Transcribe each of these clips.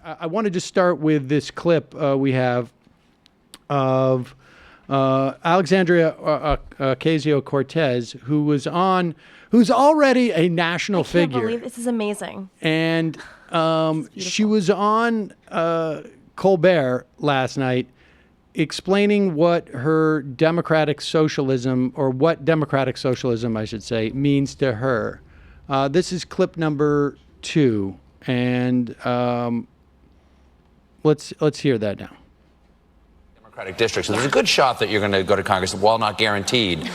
I wanted to start with this clip we have of Alexandria Ocasio-Cortez, who's already a national figure. I can't believe this is amazing. And she was on Colbert last night explaining what her democratic socialism, or what democratic socialism, I should say, means to her. This is clip number 2, and let's hear that now. Democratic districts. There's a good shot that you're going to go to Congress, while not guaranteed.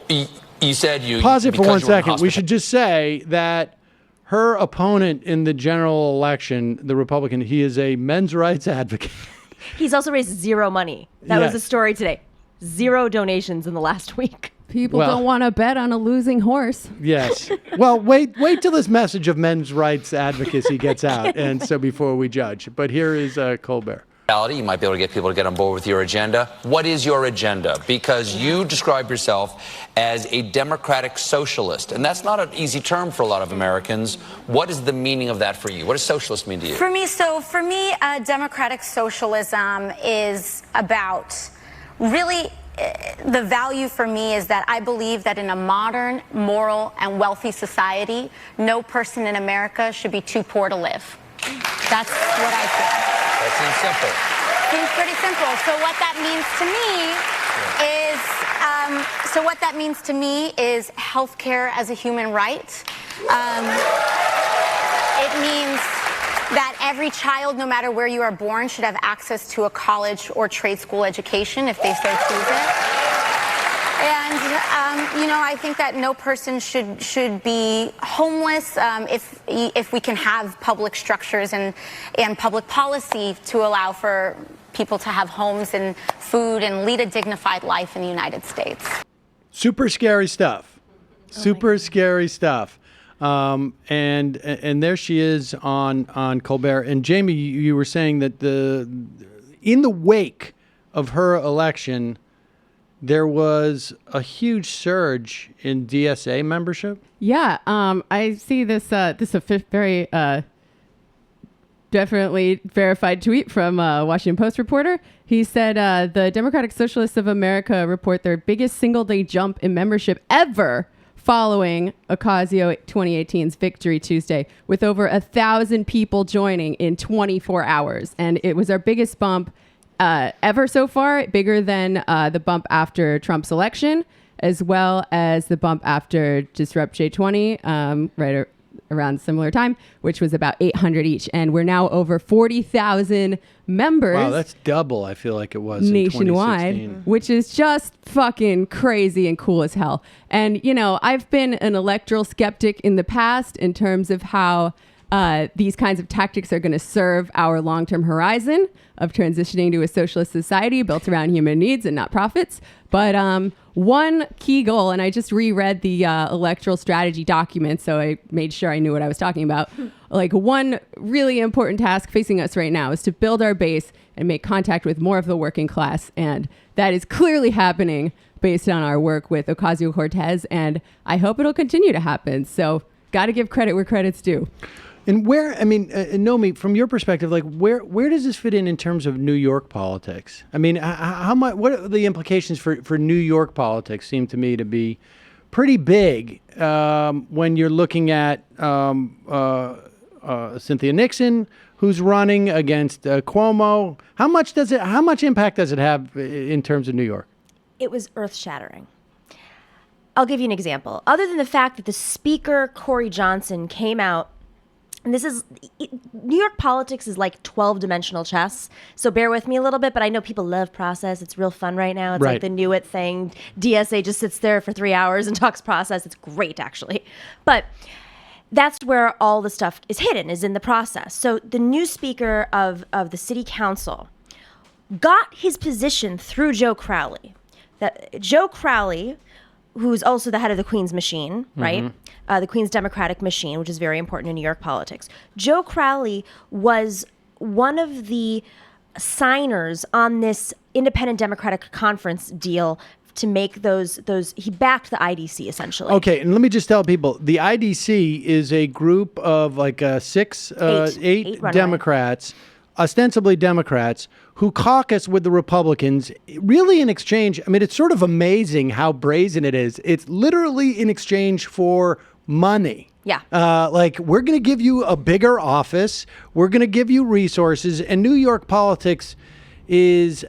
You said you pause it for 1 second. We should just say that her opponent in the general election, the Republican, he is a men's rights advocate. He's also raised zero money. That was the story today. 0 donations in the last week. People don't want to bet on a losing horse. Yes. Well, wait till this message of men's rights advocacy gets out, and so before we judge. But here is Colbert. You might be able to get people to get on board with your agenda. What is your agenda? Because you describe yourself as a democratic socialist, and that's not an easy term for a lot of Americans. What is the meaning of that for you? What does socialist mean to you? For me, democratic socialism is about really the value for me is that I believe that in a modern, moral, and wealthy society, no person in America should be too poor to live. That's what I think. That seems simple. Seems pretty simple. So what that means to me is healthcare as a human right. It means that every child, no matter where you are born, should have access to a college or trade school education if they so choose it. And, I think that no person should be homeless if we can have public structures and public policy to allow for people to have homes and food and lead a dignified life in the United States. Super scary stuff. Super scary stuff. And there she is on Colbert. And Jamie, you were saying that in the wake of her election, there was a huge surge in DSA membership. Yeah, I see this. This is a very definitely verified tweet from a Washington Post reporter. He said the Democratic Socialists of America report their biggest single-day jump in membership ever following Ocasio 2018's victory Tuesday, with over 1,000 people joining in 24 hours. And it was our biggest bump ever so far, bigger than the bump after Trump's election, as well as the bump after Disrupt J20, right around similar time, which was about 800 each. And we're now over 40,000 members. Wow, that's double, I feel like it was nationwide, in 2016. which is just fucking crazy and cool as hell. And, I've been an electoral skeptic in the past in terms of how these kinds of tactics are going to serve our long-term horizon of transitioning to a socialist society built around human needs and not profits. But one key goal, and I just reread the electoral strategy document, so I made sure I knew what I was talking about. Like, one really important task facing us right now is to build our base and make contact with more of the working class. And that is clearly happening based on our work with Ocasio-Cortez. And I hope it'll continue to happen. So got to give credit where credit's due. And Nomi, from your perspective, like where does this fit in terms of New York politics? I mean, how much? What are the implications for New York politics? Seem to me to be pretty big when you're looking at Cynthia Nixon, who's running against Cuomo. How much impact does it have in terms of New York? It was earth-shattering. I'll give you an example. Other than the fact that the Speaker, Corey Johnson, came out. And New York politics is like 12-dimensional chess. So bear with me a little bit, but I know people love process. It's real fun right now. It's right. like the new it thing. DSA just sits there for 3 hours and talks process. It's great, actually. But that's where all the stuff is hidden, is in the process. So the new speaker of the city council got his position through Joe Crowley. Joe Crowley, who's also the head of the Queen's Machine, right? Mm-hmm. The Queen's Democratic Machine, which is very important in New York politics. Joe Crowley was one of the signers on this independent Democratic conference deal to make those. He backed the IDC essentially. Okay, and let me just tell people, the IDC is a group of like eight Democrats, ostensibly Democrats, who caucus with the Republicans, really in exchange. I mean, it's sort of amazing how brazen it is. It's literally in exchange for money. Yeah. Like, we're going to give you a bigger office. We're going to give you resources. And New York politics is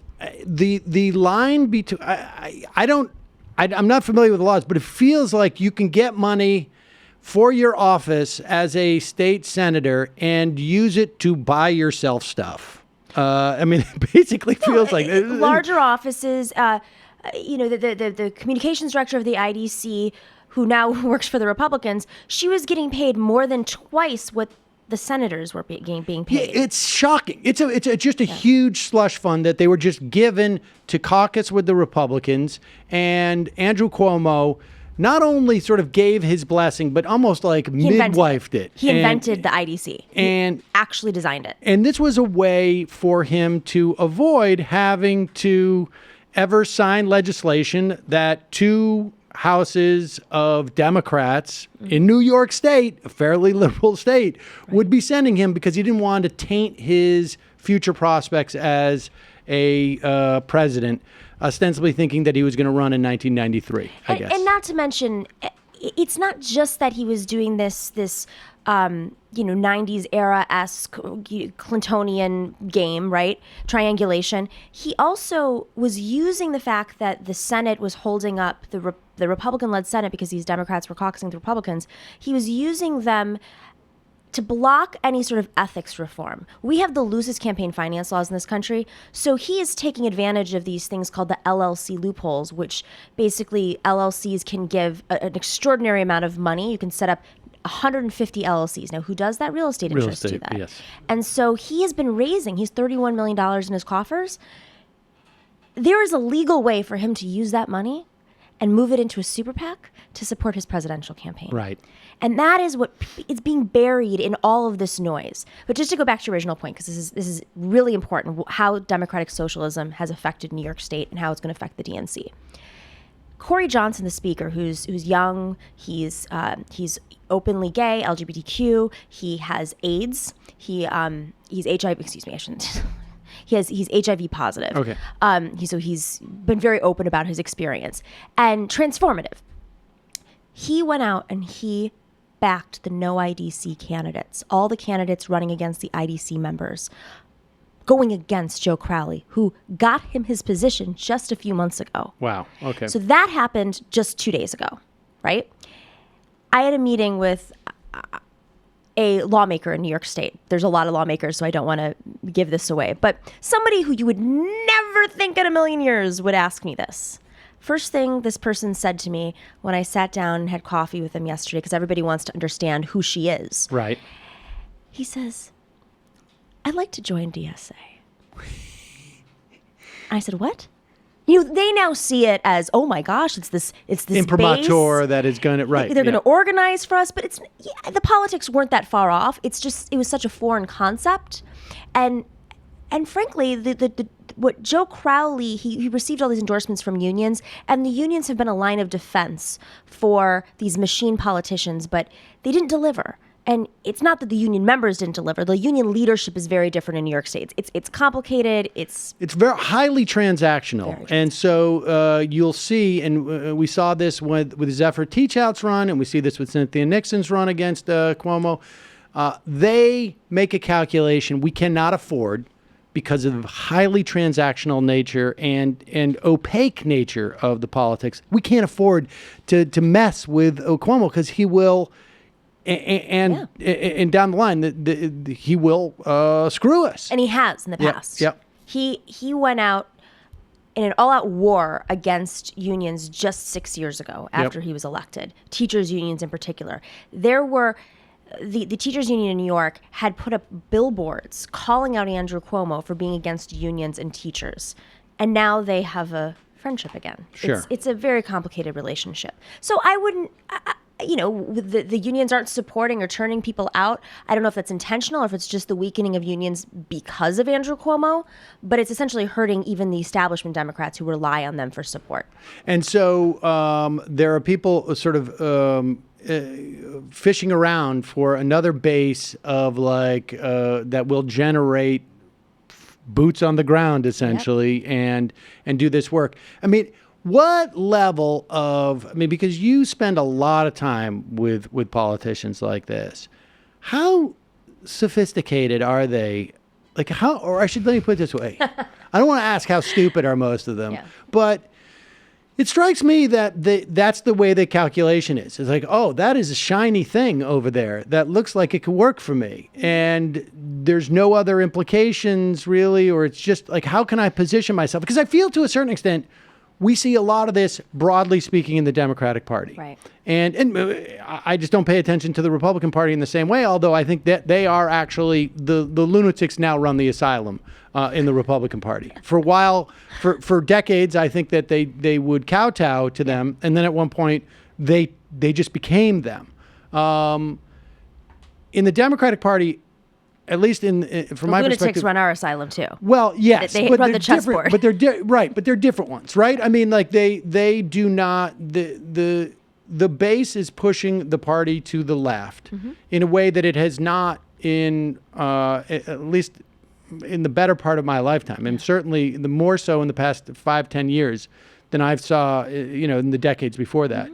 the line between. I'm not familiar with the laws, but it feels like you can get money for your office as a state senator and use it to buy yourself stuff. I mean, it basically feels like larger offices. The communications director of the IDC, who now works for the Republicans, she was getting paid more than twice what the senators were being paid. Yeah, it's shocking. It's just a huge slush fund that they were just given to caucus with the Republicans. And Andrew Cuomo not only sort of gave his blessing, but almost like midwifed it. He invented the IDC. And he actually designed it. And this was a way for him to avoid having to ever sign legislation that two houses of Democrats in New York State, a fairly liberal state, would be sending him, because he didn't want to taint his future prospects as a president, ostensibly thinking that he was going to run in 1993, I guess. And not to mention, it's not just that he was doing this 90s era-esque Clintonian game, right? Triangulation. He also was using the fact that the Senate was holding up the Republican-led Senate, because these Democrats were caucusing with Republicans. He was using them to block any sort of ethics reform. We have the loosest campaign finance laws in this country, so he is taking advantage of these things called the LLC loopholes, which basically LLCs can give an extraordinary amount of money. You can set up 150 LLCs. Now, who does that? Real estate interests do that. Yes. And so he has been raising, he's $31 million in his coffers. There is a legal way for him to use that money and move it into a super PAC to support his presidential campaign. Right. And that is what is being buried in all of this noise. But just to go back to your original point, because this is really important, how democratic socialism has affected New York State and how it's going to affect the DNC. Corey Johnson, the speaker, who's young, he's openly gay, LGBTQ, he has AIDS, he's HIV. Excuse me, I shouldn't. He's HIV positive. Okay. He's been very open about his experience and transformative. He went out and he backed the no IDC candidates, all the candidates running against the IDC members, going against Joe Crowley, who got him his position just a few months ago. Wow. Okay. So that happened just 2 days ago, right? I had a meeting with a lawmaker in New York State. There's a lot of lawmakers, so I don't want to give this away. But somebody who you would never think in a million years would ask me this. First thing this person said to me when I sat down and had coffee with him yesterday, because everybody wants to understand who she is. Right. He says, I'd like to join DSA. I said, what? They now see it as, oh my gosh, it's this imprimatur base. that is going to, right. They're going to organize for us, but the politics weren't that far off. It's just, it was such a foreign concept. And frankly, what Joe Crowley, he received all these endorsements from unions, and the unions have been a line of defense for these machine politicians, but they didn't deliver. And it's not that the union members didn't deliver. The union leadership is very different in New York State. It's complicated. It's very highly transactional. And so you'll see, and we saw this with Zephyr Teachout's run, and we see this with Cynthia Nixon's run against Cuomo. They make a calculation we cannot afford because of the highly transactional nature and opaque nature of the politics. We can't afford to mess with Cuomo, because he will... And down the line, he will screw us. And he has in the past. Yep. He went out in an all-out war against unions just 6 years ago after he was elected. Teachers' unions in particular. There were... The teachers' union in New York had put up billboards calling out Andrew Cuomo for being against unions and teachers. And now they have a friendship again. Sure. It's a very complicated relationship. So I wouldn't... the unions aren't supporting or turning people out. I don't know if that's intentional or if it's just the weakening of unions because of Andrew Cuomo, but it's essentially hurting even the establishment Democrats who rely on them for support. And so there are people sort of fishing around for another base of that will generate boots on the ground, essentially, and do this work. I mean, what level of, because you spend a lot of time with politicians like this, how sophisticated are they? Let me put it this way. I don't want to ask how stupid are most of them, but it strikes me that that's the way the calculation is. It's like, oh, that is a shiny thing over there that looks like it could work for me. And there's no other implications really, or it's just like, how can I position myself? Because I feel to a certain extent, we see a lot of this, broadly speaking, in the Democratic Party. Right. And I just don't pay attention to the Republican Party in the same way, although I think that they are actually, the lunatics now run the asylum in the Republican Party. For a while, for decades, I think that they would kowtow to them, and then at one point, they just became them. In the Democratic Party, at least from my lunatics perspective, run our asylum too. Well, yes, They but run they're the chessboard. different. But they're different ones, right? I mean, like they do not the base is pushing the party to the left in a way that it has not in at least in the better part of my lifetime, and certainly the more so in the past 5-10 years than I've saw in the decades before that.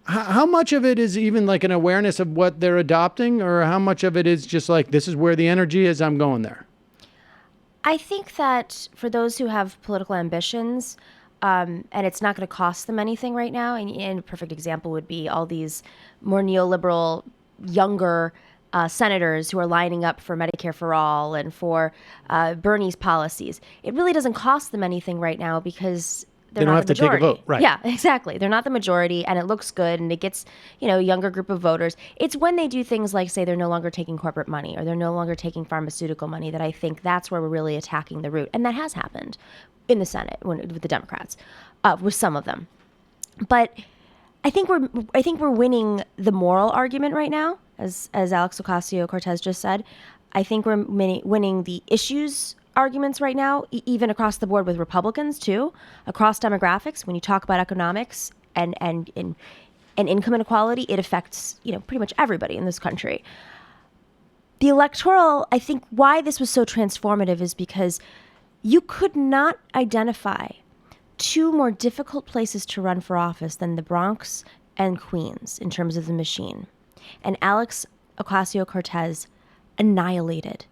How much of it is even like an awareness of what they're adopting, or how much of it is just like, this is where the energy is, I'm going there? I think that for those who have political ambitions, and it's not going to cost them anything right now, and a perfect example would be all these more neoliberal, younger senators who are lining up for Medicare for All and for Bernie's policies. It really doesn't cost them anything right now because they don't have to take a vote, right? Yeah, exactly. They're not the majority, and it looks good, and it gets a younger group of voters. It's when they do things like say they're no longer taking corporate money or they're no longer taking pharmaceutical money that I think that's where we're really attacking the root, and that has happened in the Senate with the Democrats, with some of them. But I think we're winning the moral argument right now, as Alex Ocasio-Cortez just said. I think we're winning the issues arguments right now, even across the board with Republicans too, across demographics. When you talk about economics and income inequality, it affects pretty much everybody in this country. The electoral, I think, why this was so transformative is because you could not identify two more difficult places to run for office than the Bronx and Queens in terms of the machine. And Alex Ocasio-Cortez annihilated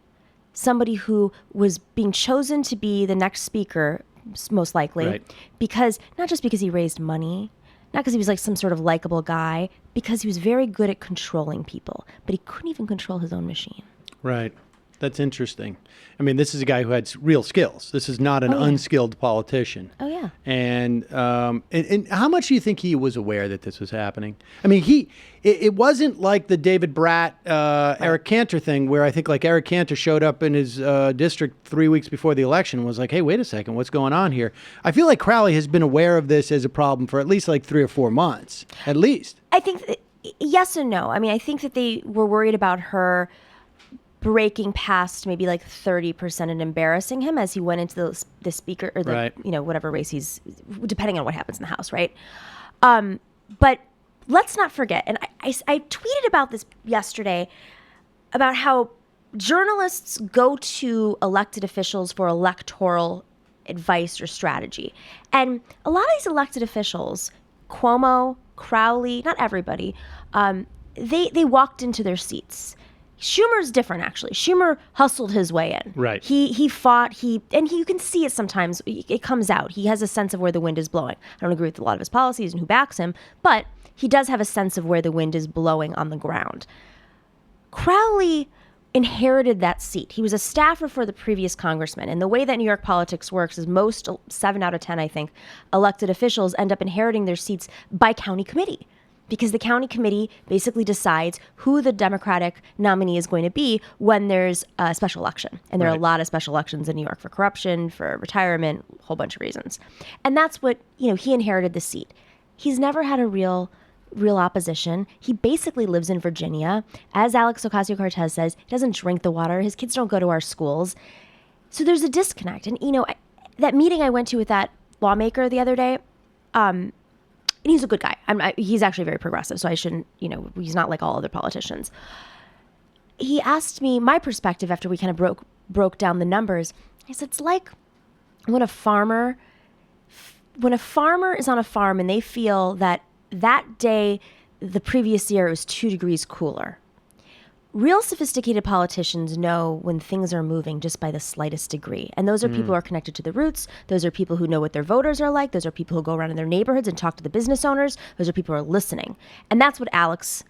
somebody who was being chosen to be the next speaker, most likely, right, because not just because he raised money, not because he was like some sort of likable guy, because he was very good at controlling people, but he couldn't even control his own machine. Right. That's interesting. I mean, this is a guy who had real skills. This is not an unskilled politician. Oh, yeah. And how much do you think he was aware that this was happening? I mean, it wasn't like the David Bratt, Eric Cantor thing, where I think like Eric Cantor showed up in his district 3 weeks before the election and was like, hey, wait a second, what's going on here? I feel like Crowley has been aware of this as a problem for at least like 3 or 4 months, at least. I think yes and no. I mean, I think that they were worried about her breaking past maybe like 30% and embarrassing him as he went into the speaker or the right, whatever race he's, depending on what happens in the House, right? But let's not forget, and I tweeted about this yesterday, about how journalists go to elected officials for electoral advice or strategy. And a lot of these elected officials, Cuomo, Crowley, not everybody, they walked into their seats. Schumer's different, actually. Schumer hustled his way in. Right. He fought, and you can see it sometimes. It comes out. He has a sense of where the wind is blowing. I don't agree with a lot of his policies and who backs him, but he does have a sense of where the wind is blowing on the ground. Crowley inherited that seat. He was a staffer for the previous congressman. And the way that New York politics works is most 7 out of 10, I think, elected officials end up inheriting their seats by county committee, because the county committee basically decides who the Democratic nominee is going to be when there's a special election. And there are a lot of special elections in New York for corruption, for retirement, a whole bunch of reasons. And that's what, he inherited the seat. He's never had a real real opposition. He basically lives in Virginia. As Alex Ocasio-Cortez says, he doesn't drink the water. His kids don't go to our schools. So there's a disconnect. And, that meeting I went to with that lawmaker the other day, and he's a good guy. He's actually very progressive, so I shouldn't, he's not like all other politicians. He asked me my perspective after we kind of broke down the numbers. He said, it's like when a farmer is on a farm and they feel that day, the previous year, it was 2 degrees cooler. Real sophisticated politicians know when things are moving just by the slightest degree. And those are people who are connected to the roots. Those are people who know what their voters are like. Those are people who go around in their neighborhoods and talk to the business owners. Those are people who are listening. And that's what Alex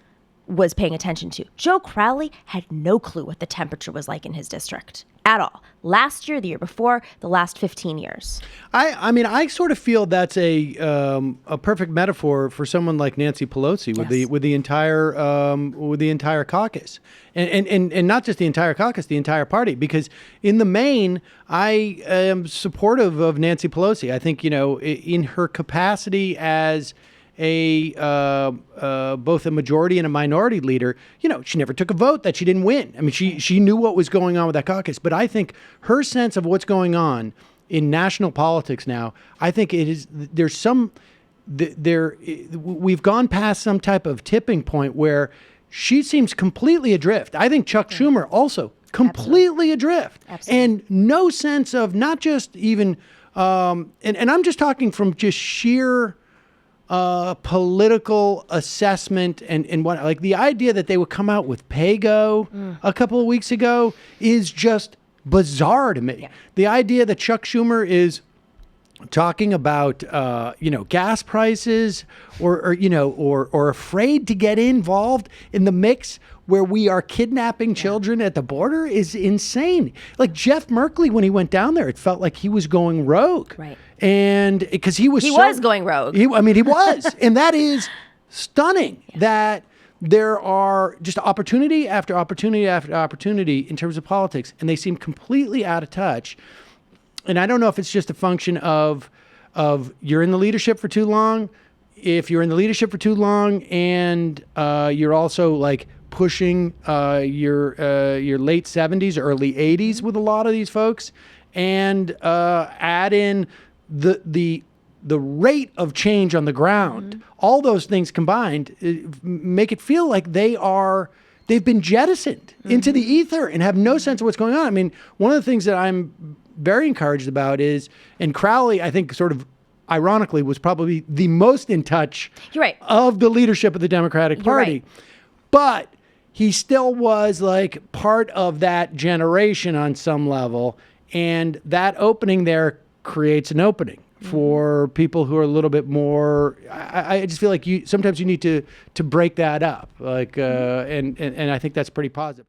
was paying attention to. Joe Crowley had no clue what the temperature was like in his district at all. Last year, the year before, the last 15 years. I sort of feel that's a perfect metaphor for someone like Nancy Pelosi with the entire caucus, and not just the entire caucus, the entire party. Because in the main, I am supportive of Nancy Pelosi. I think in her capacity as both a majority and a minority leader, she never took a vote that she didn't win. I mean, she knew what was going on with that caucus. But I think her sense of what's going on in national politics now, I think we've gone past some type of tipping point where she seems completely adrift. I think Chuck Schumer also completely adrift. Absolutely. And no sense of not just even, and I'm just talking from just sheer political assessment and what, like the idea that they would come out with PAYGO a couple of weeks ago is just bizarre to me. Yeah. The idea that Chuck Schumer is talking about gas prices or afraid to get involved in the mix where we are kidnapping children at the border is insane. Like Jeff Merkley, when he went down there, it felt like he was going rogue. Right. And because he was going rogue. He was. And that is stunning that there are just opportunity after opportunity after opportunity in terms of politics, and they seem completely out of touch. And I don't know if it's just a function of you're in the leadership for too long. If you're in the leadership for too long and you're also like pushing your late 70s, early 80s with a lot of these folks, and add in the rate of change on the ground, all those things combined make it feel like they've been jettisoned into the ether and have no sense of what's going on. I mean, one of the things that I'm very encouraged about is, and Crowley, I think sort of ironically, was probably the most in touch of the leadership of the Democratic Party. Right. But he still was like part of that generation on some level. And that opening there creates an opening for people who are a little bit more, I just feel like sometimes you need to break that up. Like, and I think that's pretty positive.